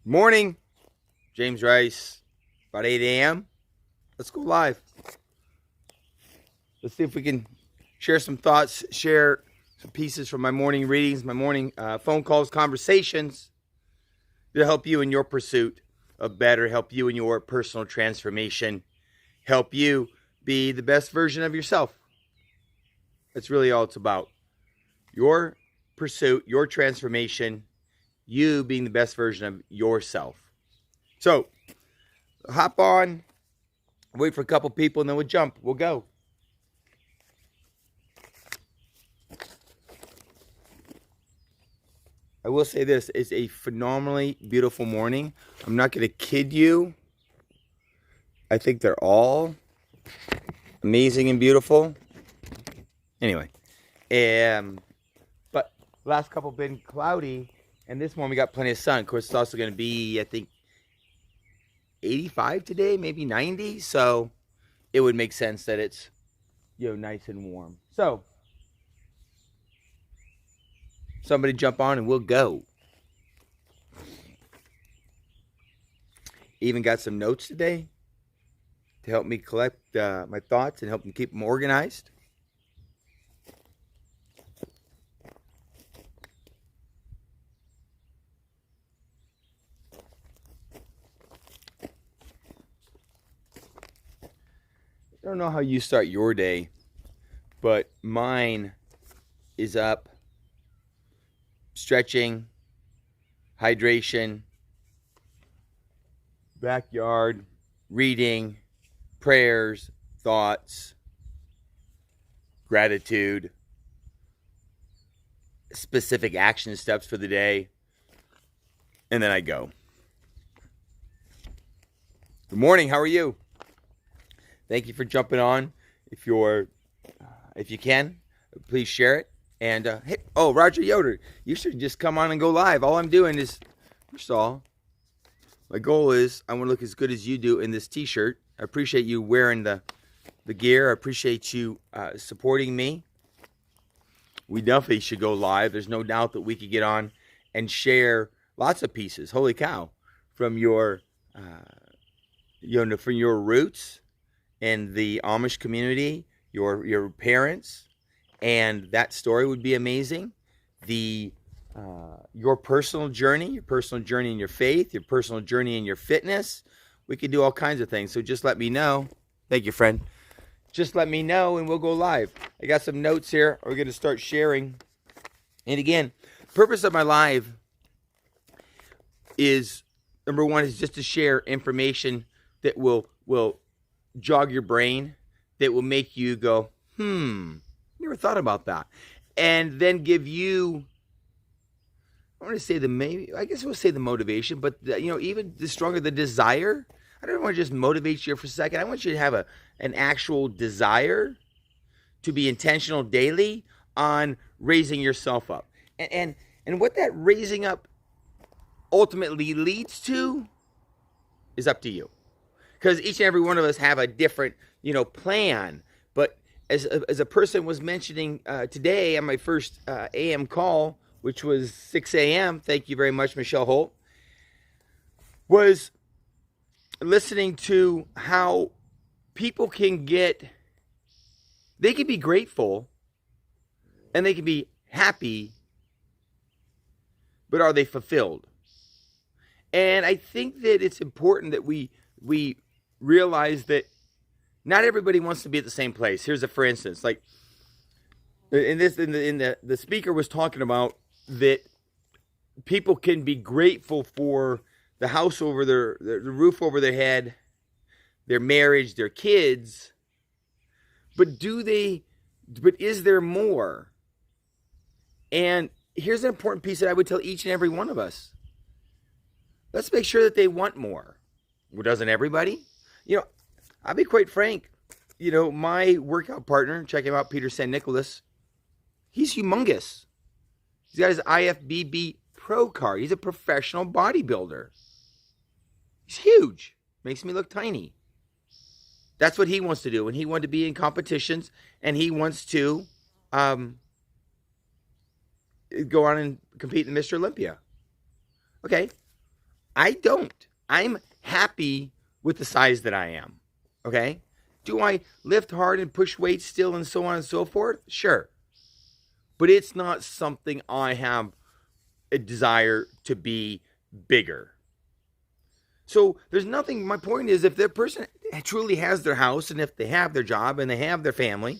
Morning, James Rice, about 8 a.m. Let's go live. Let's see if we can share some thoughts, share some pieces from my morning readings, my morning phone calls, conversations to help you in your pursuit of better, help you in your personal transformation, help you be the best version of yourself. That's really all it's about. Your pursuit, your transformation, you being the best version of yourself. So, hop on, wait for a couple people, and then we'll jump. We'll go. I will say this, it's a phenomenally beautiful morning. I'm not going to kid you. I think they're all amazing and beautiful. Anyway, but last couple been cloudy, and this one we got plenty of sun. Of course, it's also going to be, I think, 85 today, maybe 90. So it would make sense that it's, nice and warm. So somebody jump on and we'll go. Even got some notes today to help me collect my thoughts and help me keep them organized. I don't know how you start your day, but mine is up, stretching, hydration, backyard, reading, prayers, thoughts, gratitude, specific action steps for the day, and then I go. Good morning, how are you? Thank you for jumping on. If you can, please share it. And hey, Roger Yoder, you should just come on and go live. All I'm doing is, first of all, my goal is I want to look as good as you do in this t-shirt. I appreciate you wearing the gear. I appreciate you supporting me. We definitely should go live. There's no doubt that we could get on and share lots of pieces. Holy cow, from your from your roots in the Amish community, your parents, and that story would be amazing. Your personal journey in your faith, your personal journey in your fitness. We could do all kinds of things. So just let me know. Thank you, friend. Just let me know and we'll go live. I got some notes here. We're going to start sharing. And again, purpose of my live is, number one, is just to share information that will jog your brain, that will make you go, never thought about that. And then give you, I want to say I guess we'll say the motivation, but even the stronger the desire. I don't want to just motivate you for a second. I want you to have an actual desire to be intentional daily on raising yourself up. And what that raising up ultimately leads to is up to you. Because each and every one of us have a different, plan. But as a person was mentioning today on my first AM call, which was 6 a.m., thank you very much, Michelle Holt, was listening to how people they can be grateful and they can be happy, but are they fulfilled? And I think that it's important that we realize that not everybody wants to be at the same place. Here's for instance, like the speaker was talking about that people can be grateful for the house over the roof over their head, their marriage, their kids, but is there more? And here's an important piece that I would tell each and every one of us. Let's make sure that they want more. Well, doesn't everybody? I'll be quite frank. My workout partner, check him out, Peter San Nicolas, he's humongous. He's got his IFBB Pro card. He's a professional bodybuilder. He's huge. Makes me look tiny. That's what he wants to do. And he wanted to be in competitions, and he wants to go on and compete in Mr. Olympia. Okay. I don't. I'm happy with the size that I am. Okay? Do I lift hard and push weights still and so on and so forth? Sure. But it's not something I have a desire to be bigger. So there's nothing, my point is, if the person truly has their house and if they have their job and they have their family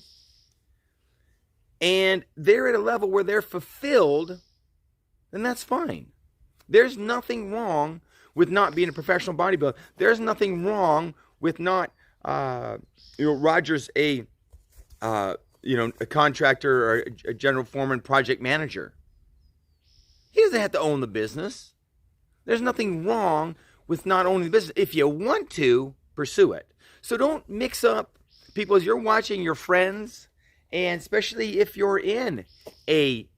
and they're at a level where they're fulfilled, then that's fine. There's nothing wrong with not being a professional bodybuilder. There's nothing wrong with not, Roger's a contractor or a general foreman project manager. He doesn't have to own the business. There's nothing wrong with not owning the business. If you want to, pursue it. So don't mix up people as you're watching your friends, and especially if you're in a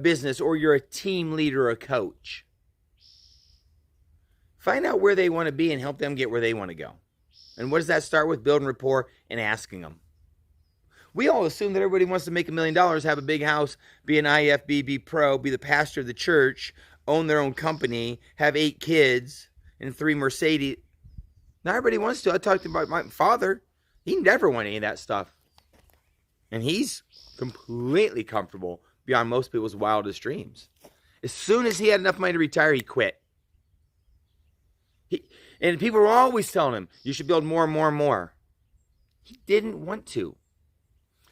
business or you're a team leader or a coach. Find out where they want to be and help them get where they want to go. And what does that start with? Building rapport and asking them. We all assume that everybody wants to make $1 million, have a big house, be an IFB, be pro, be the pastor of the church, own their own company, have 8 kids, and 3 Mercedes. Not everybody wants to. I talked about my father. He never wanted any of that stuff. And he's completely comfortable beyond most people's wildest dreams. As soon as he had enough money to retire, he quit. And people were always telling him, you should build more and more and more. He didn't want to.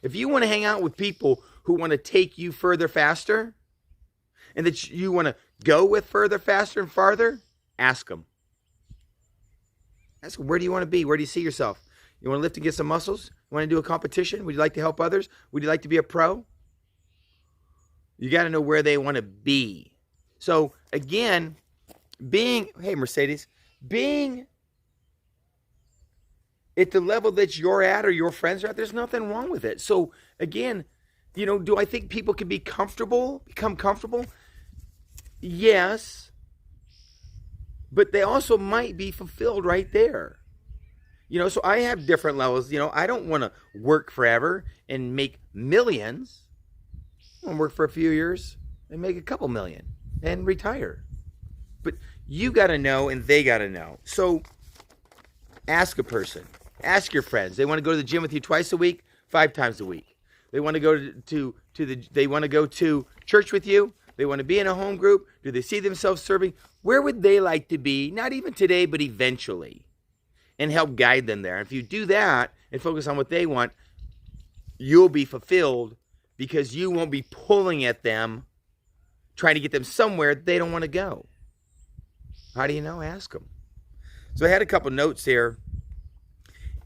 If you want to hang out with people who want to take you further faster, and that you want to go with further, faster, and farther, ask them. Ask them, where do you want to be? Where do you see yourself? You want to lift and get some muscles? You want to do a competition? Would you like to help others? Would you like to be a pro? You got to know where they want to be. So, again, being at the level that you're at or your friends are at, there's nothing wrong with it. So, again, do I think people can become comfortable? Yes. But they also might be fulfilled right there. So I have different levels. I don't want to work forever and make millions. I want to work for a few years and make a couple million and retire. But you got to know and they got to know. So ask a person. Ask your friends. They want to go to the gym with you twice a week, 5 times a week. They want to go they want to go to church with you. They want to be in a home group. Do they see themselves serving? Where would they like to be? Not even today, but eventually. And help guide them there. If you do that and focus on what they want, you'll be fulfilled because you won't be pulling at them, trying to get them somewhere they don't want to go. How do you know? Ask them. So I had a couple notes here.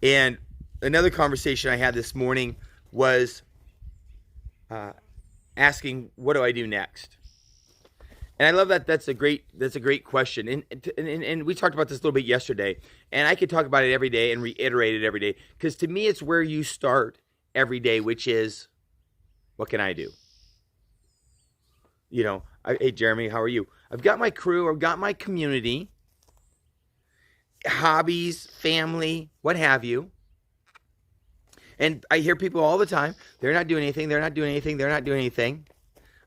And another conversation I had this morning was asking, what do I do next? And I love that. That's a great question. And we talked about this a little bit yesterday. And I could talk about it every day and reiterate it every day. Because to me, it's where you start every day, which is, what can I do? Hey, Jeremy, how are you? I've got my crew. I've got my community. Hobbies, family, what have you. And I hear people all the time, they're not doing anything, they're not doing anything, they're not doing anything.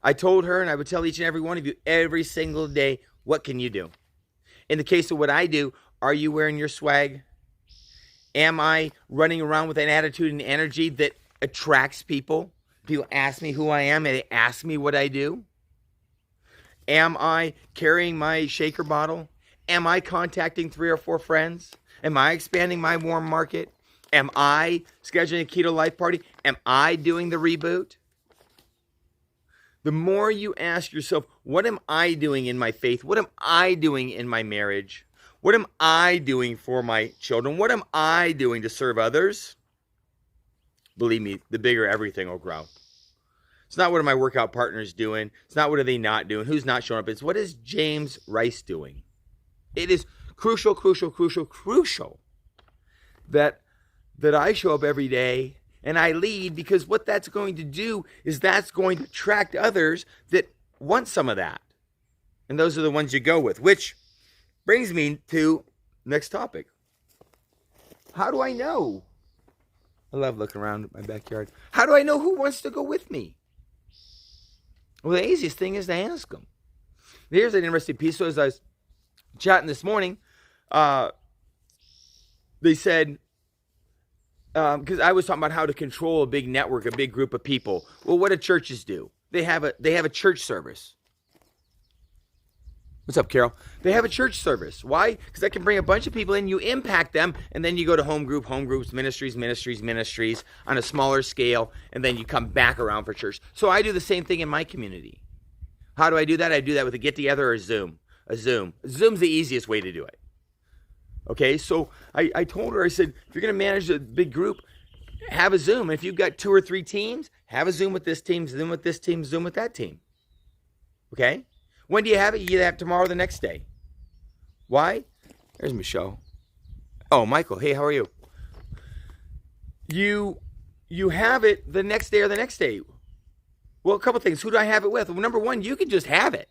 I told her, and I would tell each and every one of you every single day, what can you do? In the case of what I do, are you wearing your swag? Am I running around with an attitude and energy that attracts people? People ask me who I am, and they ask me what I do. Am I carrying my shaker bottle? Am I contacting 3 or 4 friends? Am I expanding my warm market? Am I scheduling a keto life party? Am I doing the reboot? The more you ask yourself, what am I doing in my faith? What am I doing in my marriage? What am I doing for my children? What am I doing to serve others? Believe me, the bigger everything will grow. It's not what are my workout partners doing. It's not what are they not doing. Who's not showing up. It's what is James Rice doing. It is crucial that I show up every day and I lead, because what that's going to do is that's going to attract others that want some of that. And those are the ones you go with, which brings me to next topic. How do I know? I love looking around my backyard. How do I know who wants to go with me? Well, the easiest thing is to ask them. Here's an interesting piece. So as I was chatting this morning, they said, because I was talking about how to control a big network, a big group of people. Well, what do churches do? They have a church service. What's up, Carol? They have a church service. Why? Because that can bring a bunch of people in, you impact them, and then you go to home groups, ministries on a smaller scale, and then you come back around for church. So I do the same thing in my community. How do I do that? I do that with a get-together or a Zoom. Zoom's the easiest way to do it. Okay, so I told her, I said, if you're going to manage a big group, have a Zoom. If you've got 2 or 3 teams, have a Zoom with this team, Zoom with this team, Zoom with that team. Okay? When do you have it? You have tomorrow or the next day. Why? There's Michelle. Oh, Michael. Hey, how are you? You have it the next day or the next day. Well, a couple things. Who do I have it with? Well, number one, you can just have it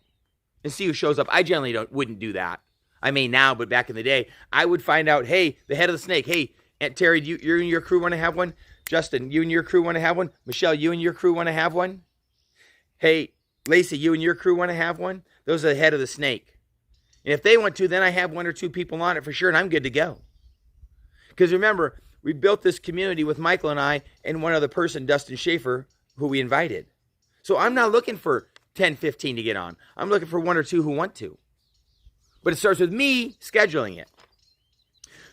and see who shows up. I generally wouldn't do that. I may now, but back in the day, I would find out, hey, the head of the snake. Hey, Aunt Terry, you and your crew want to have one? Justin, you and your crew want to have one? Michelle, you and your crew want to have one? Hey, Lacey, you and your crew want to have one? Those are the head of the snake. And if they want to, then I have 1 or 2 people on it for sure, and I'm good to go. Because remember, we built this community with Michael and I and one other person, Dustin Schaefer, who we invited. So I'm not looking for 10, 15 to get on. I'm looking for 1 or 2 who want to. But it starts with me scheduling it.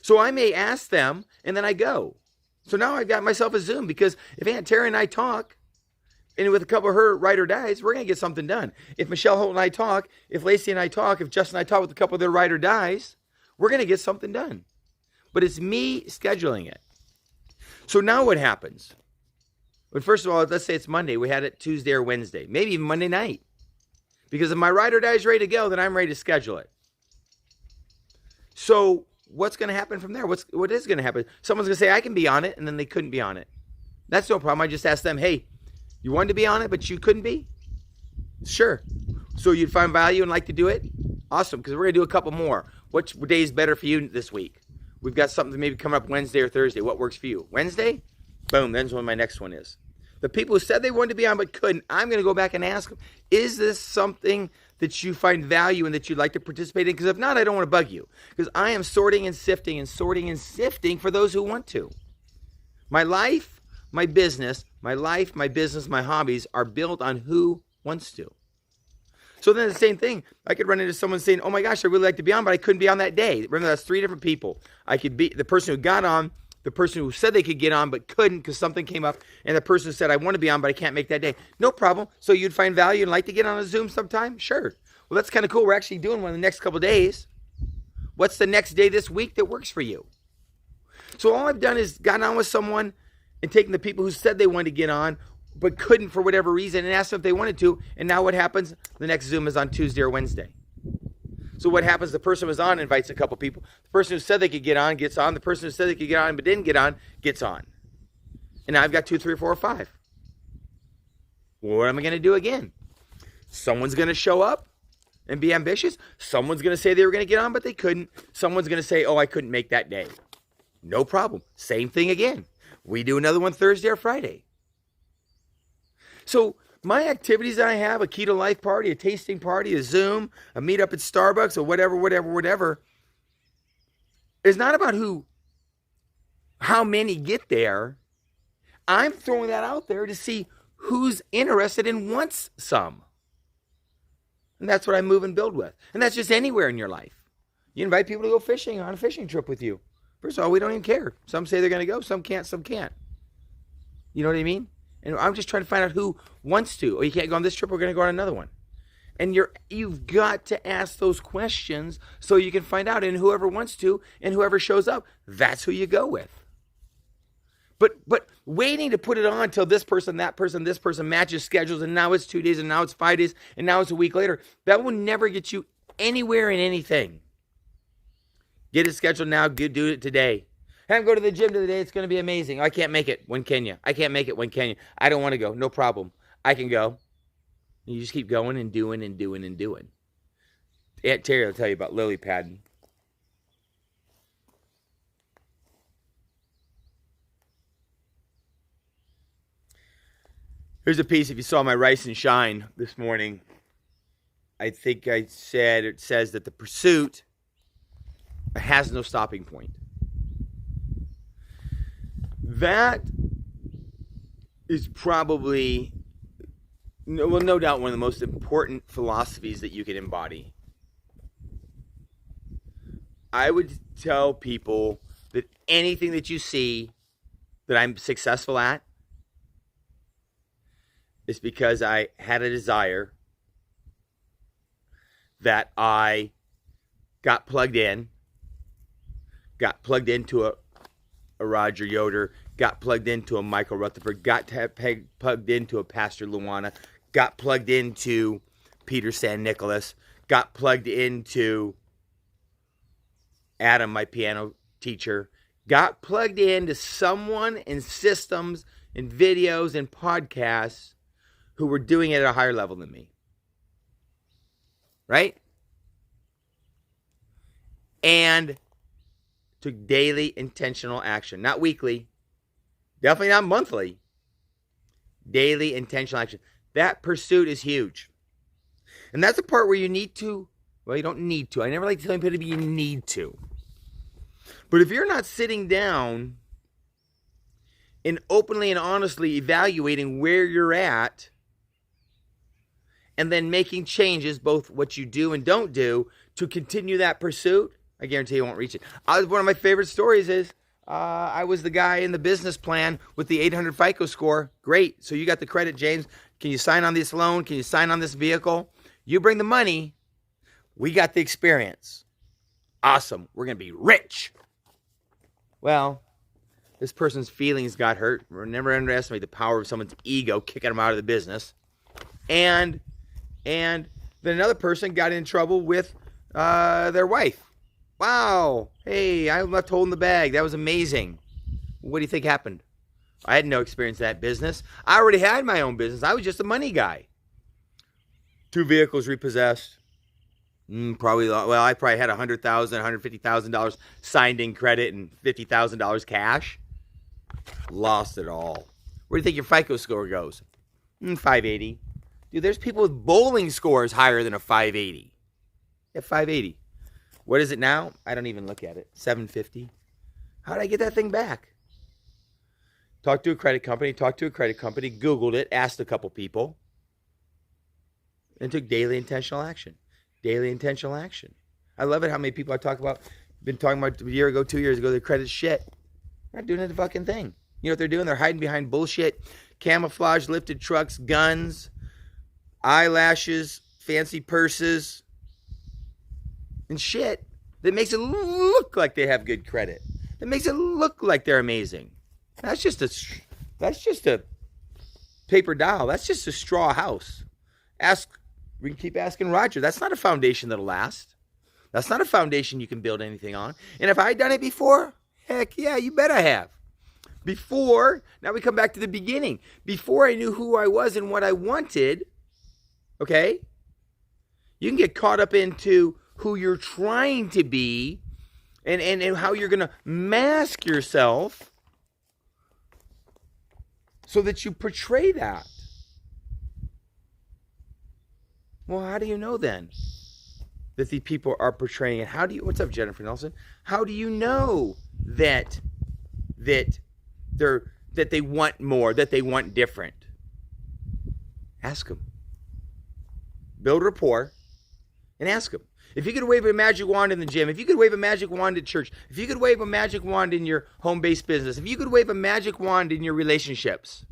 So I may ask them, and then I go. So now I've got myself a Zoom, because if Aunt Terry and I talk, and with a couple of her ride or dies, we're going to get something done. If Michelle Holt and I talk, if Lacey and I talk, if Justin and I talk with a couple of their ride or dies, we're going to get something done. But it's me scheduling it. So now what happens? Well, first of all, let's say it's Monday. We had it Tuesday or Wednesday, maybe even Monday night. Because if my ride or die is ready to go, then I'm ready to schedule it. So what's going to happen from there? What is going to happen? Someone's going to say, I can be on it, and then they couldn't be on it. That's no problem. I just ask them, hey, you wanted to be on it, but you couldn't be? Sure. So you'd find value and like to do it? Awesome, because we're going to do a couple more. What day is better for you this week? We've got something maybe coming up Wednesday or Thursday. What works for you? Wednesday? Boom, that's when my next one is. The people who said they wanted to be on but couldn't, I'm going to go back and ask them, is this something that you find value in that you'd like to participate in? Because if not, I don't want to bug you. Because I am sorting and sifting for those who want to. My life, my business, my hobbies are built on who wants to. So then the same thing, I could run into someone saying, oh my gosh, I really like to be on, but I couldn't be on that day. Remember, that's 3 different people. I could be the person who got on, the person who said they could get on but couldn't because something came up, and the person who said, I want to be on, but I can't make that day. No problem. So you'd find value and like to get on a Zoom sometime? Sure. Well, that's kind of cool. We're actually doing one in the next couple of days. What's the next day this week that works for you? So all I've done is gotten on with someone and taken the people who said they wanted to get on but couldn't for whatever reason and asked them if they wanted to. And now what happens? The next Zoom is on Tuesday or Wednesday. So what happens? The person who was on invites a couple people. The person who said they could get on gets on. The person who said they could get on but didn't get on gets on. And now I've got 2, 3, 4, 5. Well, what am I going to do again? Someone's going to show up and be ambitious. Someone's going to say they were going to get on but they couldn't. Someone's going to say, oh, I couldn't make that day. No problem. Same thing again. We do another one Thursday or Friday. So my activities that I have, a Keto Life party, a tasting party, a Zoom, a meetup at Starbucks, or whatever, is not about how many get there. I'm throwing that out there to see who's interested and wants some. And that's what I move and build with. And that's just anywhere in your life. You invite people to go fishing on a fishing trip with you. First of all, we don't even care. Some say they're going to go, some can't, some can't. You know what I mean? And I'm just trying to find out who wants to. Oh, you can't go on this trip, we're going to go on another one. And you've got to ask those questions so you can find out. And whoever wants to and whoever shows up, that's who you go with. But waiting to put it on until this person, this person matches schedules, and now it's 2 days, and now it's 5 days, and now it's a week later, that will never get you anywhere in anything. Get it scheduled now. Do it today. Have them go to the gym today. It's going to be amazing. I can't make it. When can you? I can't make it. When can you? I don't want to go. No problem. I can go. And you just keep going and doing and doing and doing. Aunt Terry will tell you about lily padding. Here's a piece. If you saw my Rise and Shine this morning, I think I said it says that the pursuit It has no stopping point. That is probably, no doubt, one of the most important philosophies that you can embody. I would tell people that anything that you see that I'm successful at is because I had a desire, that I got plugged into a Roger Yoder, got plugged into a Michael Rutherford, got plugged into a Pastor Luana, got plugged into Peter San Nicholas, got plugged into Adam, my piano teacher, got plugged into someone in systems and videos and podcasts who were doing it at a higher level than me. Right? And took daily intentional action. Not weekly. Definitely not monthly. Daily intentional action. That pursuit is huge. And that's the part where you need to, well, you don't need to. I never like to tell people you need to. But if you're not sitting down and openly and honestly evaluating where you're at, and then making changes, both what you do and don't do, to continue that pursuit, I guarantee you won't reach it. One of my favorite stories is I was the guy in the business plan with the 800 FICO score. Great. So you got the credit, James. Can you sign on this loan? Can you sign on this vehicle? You bring the money. We got the experience. Awesome. We're going to be rich. Well, this person's feelings got hurt. Never underestimate the power of someone's ego kicking them out of the business. And then another person got in trouble with their wife. Wow. Hey, I left holding the bag. That was amazing. What do you think happened? I had no experience in that business. I already had my own business. I was just a money guy. 2 vehicles repossessed. I probably had $100,000, $150,000 signed in credit and $50,000 cash. Lost it all. Where do you think your FICO score goes? 580. Dude, there's people with bowling scores higher than a 580. Yeah, 580. What is it now? I don't even look at it. 750. How did I get that thing back? Talked to a credit company, Googled it, asked a couple people, and took daily intentional action. Daily intentional action. I love it how many people I talk about, been talking about a year ago, 2 years ago, their credit's shit. They're not doing the fucking thing. You know what they're doing? They're hiding behind bullshit, camouflage, lifted trucks, guns, eyelashes, fancy purses, and shit that makes it look like they have good credit. That makes it look like they're amazing. That's just a paper doll. That's just a straw house. We can keep asking Roger. That's not a foundation that'll last. That's not a foundation you can build anything on. And if I had done it before, heck yeah, you bet I have. Now we come back to the beginning. Before I knew who I was and what I wanted, okay? You can get caught up into who you're trying to be and how you're going to mask yourself so that you portray that. Well, how do you know then that these people are portraying it? What's up, Jennifer Nelson? How do you know that they want more, that they want different? Ask them. Build rapport and ask them. If you could wave a magic wand in the gym, if you could wave a magic wand at church, if you could wave a magic wand in your home-based business, if you could wave a magic wand in your relationships,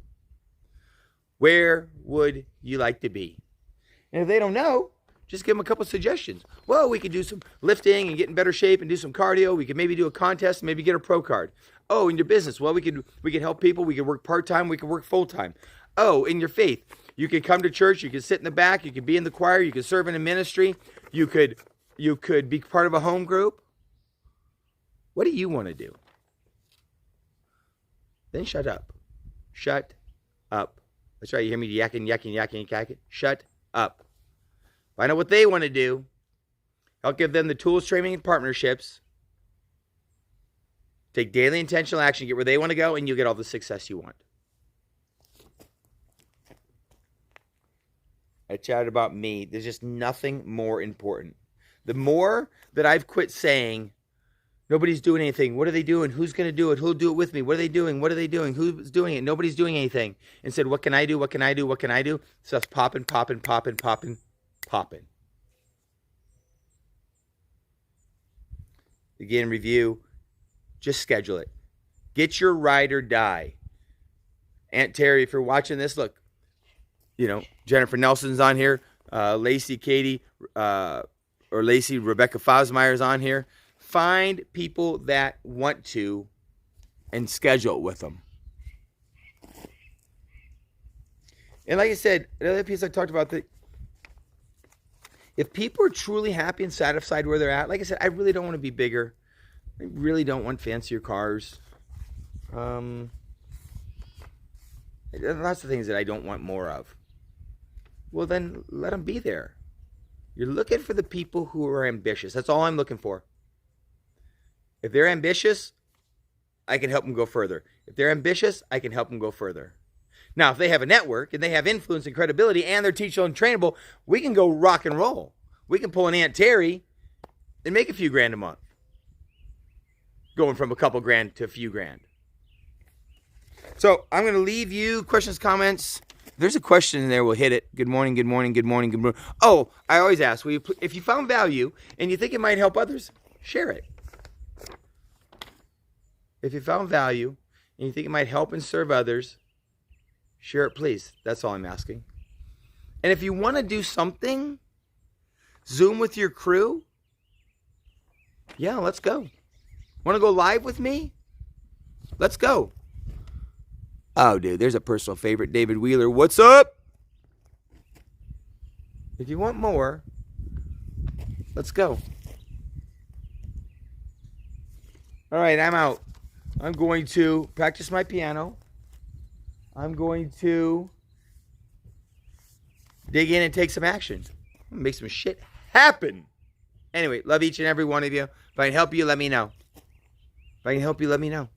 where would you like to be? And if they don't know, just give them a couple suggestions. Well, we could do some lifting and get in better shape and do some cardio. We could maybe do a contest, maybe get a pro card. Oh, in your business, well, we could help people. We could work part-time. We could work full-time. Oh, in your faith, you could come to church. You could sit in the back. You could be in the choir. You could serve in a ministry. You could be part of a home group. What do you want to do? Then shut up. Shut up. That's right. You hear me yakking. Shut up. Find out what they want to do. I'll give them the tools, training, and partnerships. Take daily intentional action, get where they want to go, and you'll get all the success you want. I chatted about me. There's just nothing more important. The more that I've quit saying, Nobody's doing anything. What are they doing? Who's going to do it? Who'll do it with me? What are they doing? What are they doing? Who's doing it? Nobody's doing anything. And said, what can I do? What can I do? What can I do? Stuff's popping, popping, popping, popping, popping. Again, review. Just schedule it. Get your ride or die. Aunt Terry, if you're watching this, look, Jennifer Nelson's on here. Lacey, Katie, or Lacey, Rebecca Fosmeyer's on here. Find people that want to and schedule it with them. And like I said, another piece I talked about, that if people are truly happy and satisfied where they're at, like I said, I really don't want to be bigger. I really don't want fancier cars. Lots of things that I don't want more of. Well, then let them be there. You're looking for the people who are ambitious. That's all I'm looking for. If they're ambitious, I can help them go further. If they're ambitious, I can help them go further. Now, if they have a network and they have influence and credibility and they're teachable and trainable, we can go rock and roll. We can pull an Aunt Terry and make a few grand a month. Going from a couple grand to a few grand. So I'm going to leave you questions, comments. If there's a question in there, we'll hit it. Good morning, good morning, good morning, good morning. Oh, I always ask, if you found value and you think it might help others, share it. If you found value and you think it might help and serve others, share it, please. That's all I'm asking. And if you want to do something, Zoom with your crew, yeah, let's go. Want to go live with me? Let's go. Oh, dude, there's a personal favorite, David Wheeler. What's up? If you want more, let's go. All right, I'm out. I'm going to practice my piano. I'm going to dig in and take some action. I'm gonna make some shit happen. Anyway, love each and every one of you. If I can help you, let me know. If I can help you, let me know.